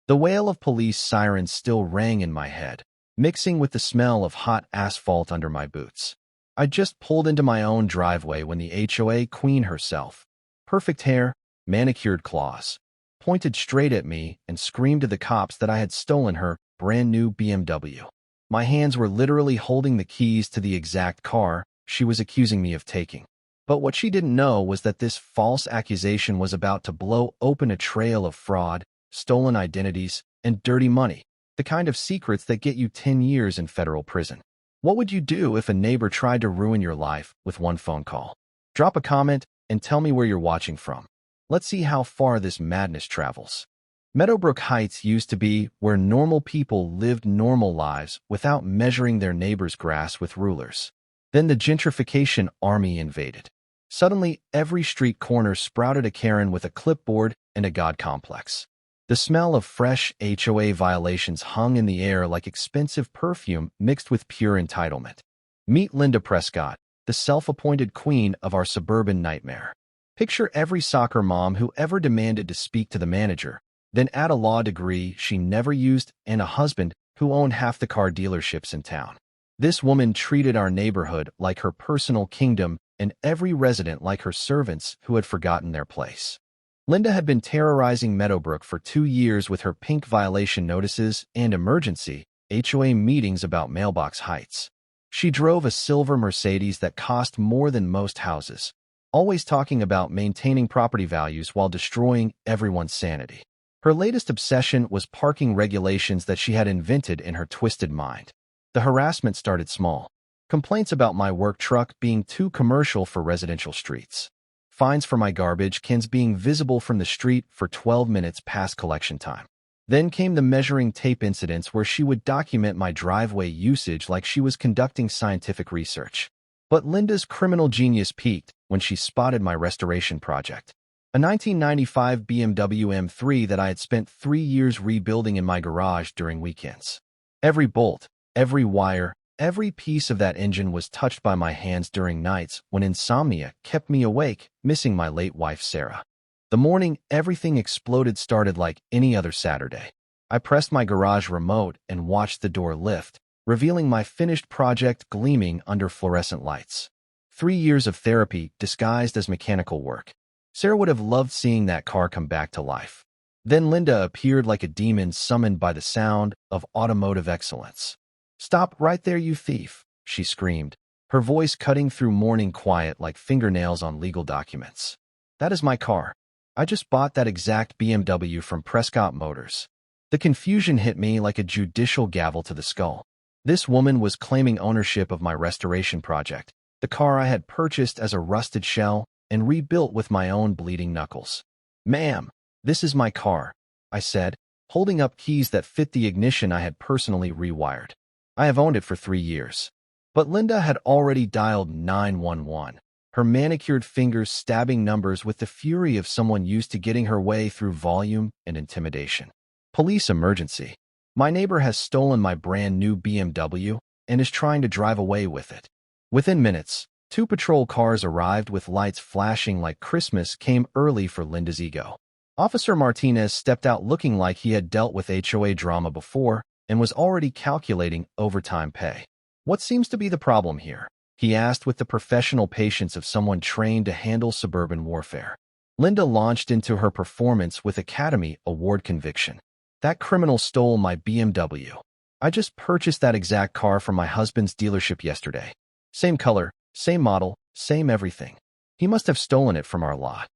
The wail of police sirens still rang in my head, mixing with the smell of hot asphalt under my boots. I just pulled into my own driveway when the HOA queen herself, perfect hair, manicured claws, pointed straight at me and screamed to the cops that I had stolen her brand new BMW. My hands were literally holding the keys to the exact car she was accusing me of taking. But what she didn't know was that this false accusation was about to blow open a trail of fraud, stolen identities, and dirty money, the kind of secrets that get you 10 years in federal prison. What would you do if a neighbor tried to ruin your life with one phone call? Drop a comment and tell me where you're watching from. Let's see how far this madness travels. Meadowbrook Heights used to be where normal people lived normal lives without measuring their neighbor's grass with rulers. Then the gentrification army invaded. Suddenly, every street corner sprouted a Karen with a clipboard and a God complex. The smell of fresh HOA violations hung in the air like expensive perfume mixed with pure entitlement. Meet Linda Prescott, the self-appointed queen of our suburban nightmare. Picture every soccer mom who ever demanded to speak to the manager, then add a law degree she never used and a husband who owned half the car dealerships in town. This woman treated our neighborhood like her personal kingdom and every resident like her servants who had forgotten their place. Linda had been terrorizing Meadowbrook for 2 years with her pink violation notices and emergency HOA meetings about Mailbox Heights. She drove a silver Mercedes that cost more than most houses, always talking about maintaining property values while destroying everyone's sanity. Her latest obsession was parking regulations that she had invented in her twisted mind. The harassment started small. Complaints about my work truck being too commercial for residential streets. Fines for my garbage cans being visible from the street for 12 minutes past collection time. Then came the measuring tape incidents where she would document my driveway usage like she was conducting scientific research. But Linda's criminal genius peaked when she spotted my restoration project. A 1995 BMW M3 that I had spent 3 years rebuilding in my garage during weekends. Every bolt, every wire, every piece of that engine was touched by my hands during nights when insomnia kept me awake, missing my late wife Sarah. The morning everything exploded started like any other Saturday. I pressed my garage remote and watched the door lift, revealing my finished project gleaming under fluorescent lights. 3 years of therapy disguised as mechanical work. Sarah would have loved seeing that car come back to life. Then Linda appeared like a demon summoned by the sound of automotive excellence. "Stop right there, you thief," she screamed, her voice cutting through morning quiet like fingernails on legal documents. "That is my car. I just bought that exact BMW from Prescott Motors." The confusion hit me like a judicial gavel to the skull. This woman was claiming ownership of my restoration project, the car I had purchased as a rusted shell and rebuilt with my own bleeding knuckles. "Ma'am, this is my car," I said, holding up keys that fit the ignition I had personally rewired. "I have owned it for 3 years." But Linda had already dialed 911, her manicured fingers stabbing numbers with the fury of someone used to getting her way through volume and intimidation. "Police emergency. My neighbor has stolen my brand new BMW and is trying to drive away with it." Within minutes, 2 patrol cars arrived with lights flashing like Christmas came early for Linda's ego. Officer Martinez stepped out looking like he had dealt with HOA drama before and was already calculating overtime pay. "What seems to be the problem here?" he asked with the professional patience of someone trained to handle suburban warfare. Linda launched into her performance with Academy Award conviction. "That criminal stole my BMW. I just purchased that exact car from my husband's dealership yesterday. Same color, same model, same everything. He must have stolen it from our lot."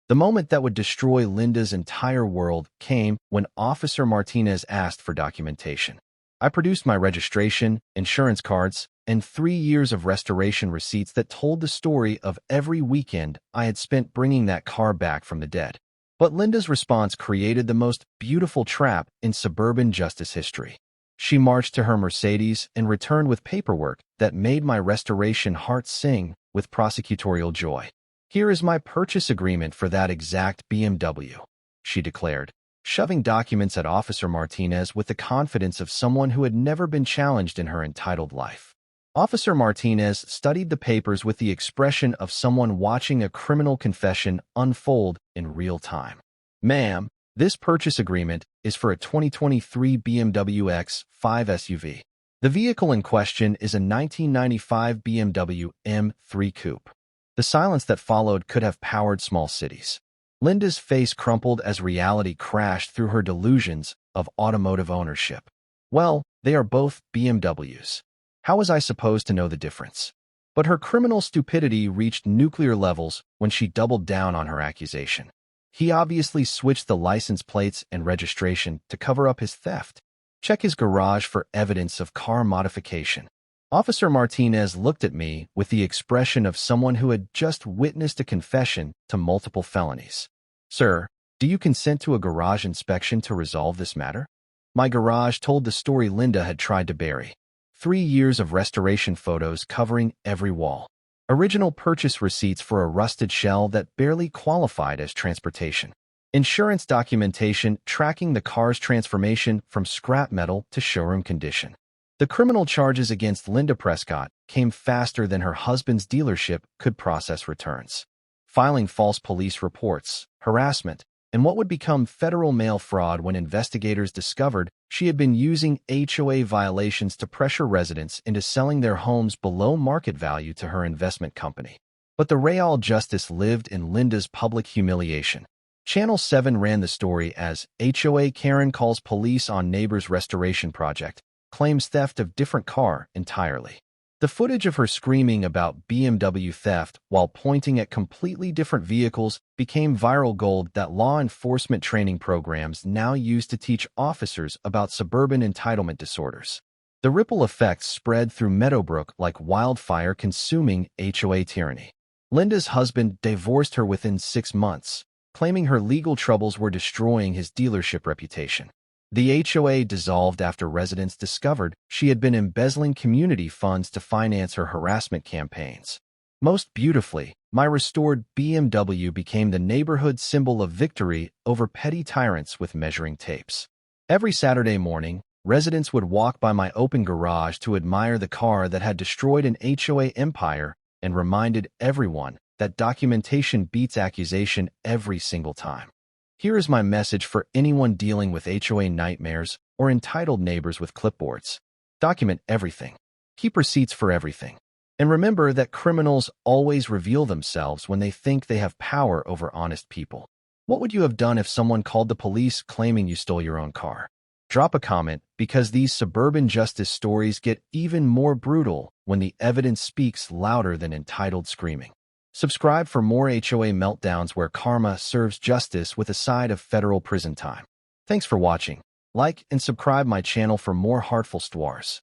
The moment that would destroy Linda's entire world came when Officer Martinez asked for documentation. I produced my registration, insurance cards, and 3 years of restoration receipts that told the story of every weekend I had spent bringing that car back from the dead. But Linda's response created the most beautiful trap in suburban justice history. She marched to her Mercedes and returned with paperwork that made my restoration heart sing with prosecutorial joy. "Here is my purchase agreement for that exact BMW," she declared, shoving documents at Officer Martinez with the confidence of someone who had never been challenged in her entitled life. Officer Martinez studied the papers with the expression of someone watching a criminal confession unfold in real time. "Ma'am, this purchase agreement is for a 2023 BMW X5 SUV. The vehicle in question is a 1995 BMW M3 Coupe. The silence that followed could have powered small cities. Linda's face crumpled as reality crashed through her delusions of automotive ownership. Well, they are both BMWs. How was I supposed to know the difference? But her criminal stupidity reached nuclear levels when she doubled down on her accusation. He obviously switched the license plates and registration to cover up his theft. Check his garage for evidence of car modification. Officer Martinez looked at me with the expression of someone who had just witnessed a confession to multiple felonies. Sir, do you consent to a garage inspection to resolve this matter? My garage told the story Linda had tried to bury. 3 years of restoration photos covering every wall. Original purchase receipts for a rusted shell that barely qualified as transportation. Insurance documentation tracking the car's transformation from scrap metal to showroom condition. The criminal charges against Linda Prescott came faster than her husband's dealership could process returns. Filing false police reports, harassment, and what would become federal mail fraud when investigators discovered she had been using HOA violations to pressure residents into selling their homes below market value to her investment company. But the real justice lived in Linda's public humiliation. Channel 7 ran the story as HOA Karen calls police on neighbor's restoration project, claims theft of different car entirely. The footage of her screaming about BMW theft while pointing at completely different vehicles became viral gold that law enforcement training programs now use to teach officers about suburban entitlement disorders. The ripple effects spread through Meadowbrook like wildfire, consuming HOA tyranny. Linda's husband divorced her within 6 months, claiming her legal troubles were destroying his dealership reputation. The HOA dissolved after residents discovered she had been embezzling community funds to finance her harassment campaigns. Most beautifully, my restored BMW became the neighborhood symbol of victory over petty tyrants with measuring tapes. Every Saturday morning, residents would walk by my open garage to admire the car that had destroyed an HOA empire and reminded everyone that documentation beats accusation every single time. Here is my message for anyone dealing with HOA nightmares or entitled neighbors with clipboards. Document everything. Keep receipts for everything. And remember that criminals always reveal themselves when they think they have power over honest people. What would you have done if someone called the police claiming you stole your own car? Drop a comment, because these suburban justice stories get even more brutal when the evidence speaks louder than entitled screaming. Subscribe for more HOA meltdowns where karma serves justice with a side of federal prison time. Thanks for watching. Like and subscribe my channel for more heartful stories.